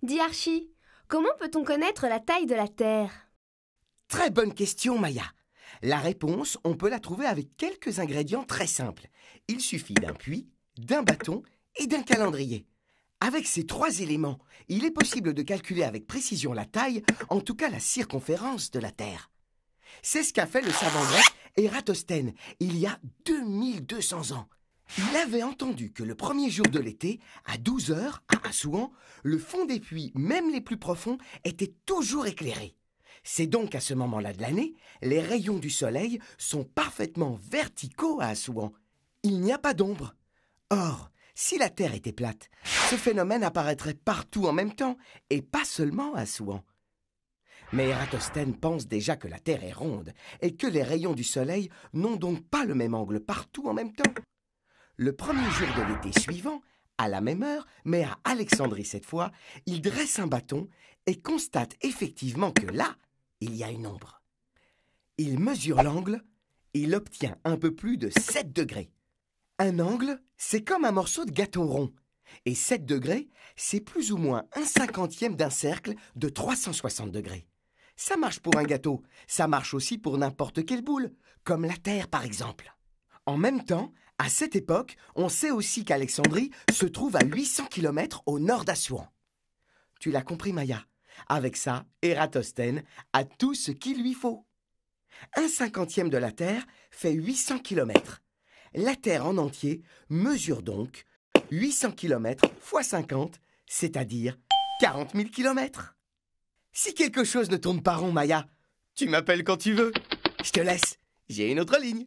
Dis Archie, comment peut-on connaître la taille de la Terre? Très bonne question, Maya. La réponse, on peut la trouver avec quelques ingrédients très simples. Il suffit d'un puits, d'un bâton et d'un calendrier. Avec ces trois éléments, il est possible de calculer avec précision la taille, en tout cas la circonférence de la Terre. C'est ce qu'a fait le savant grec Ératosthène il y a 2200 ans. Il avait entendu que le premier jour de l'été, à 12 heures, à Assouan, le fond des puits, même les plus profonds, était toujours éclairé. C'est donc à ce moment-là de l'année, les rayons du soleil sont parfaitement verticaux à Assouan. Il n'y a pas d'ombre. Or, si la Terre était plate, ce phénomène apparaîtrait partout en même temps, et pas seulement à Assouan. Mais Ératosthène pense déjà que la Terre est ronde, et que les rayons du soleil n'ont donc pas le même angle partout en même temps. Le premier jour de l'été suivant, à la même heure, mais à Alexandrie cette fois, il dresse un bâton et constate effectivement que là, il y a une ombre. Il mesure l'angle, il obtient un peu plus de 7 degrés. Un angle, c'est comme un morceau de gâteau rond. Et 7 degrés, c'est plus ou moins 1/50 d'un cercle de 360 degrés. Ça marche pour un gâteau, ça marche aussi pour n'importe quelle boule, comme la Terre par exemple. En même temps, à cette époque, on sait aussi qu'Alexandrie se trouve à 800 km au nord d'Assouan. Tu l'as compris, Maya. Avec ça, Ératosthène a tout ce qu'il lui faut. 1/50 de la Terre fait 800 km. La Terre en entier mesure donc 800 km x 50, c'est-à-dire 40 000 km. Si quelque chose ne tourne pas rond, Maya, tu m'appelles quand tu veux. Je te laisse, j'ai une autre ligne.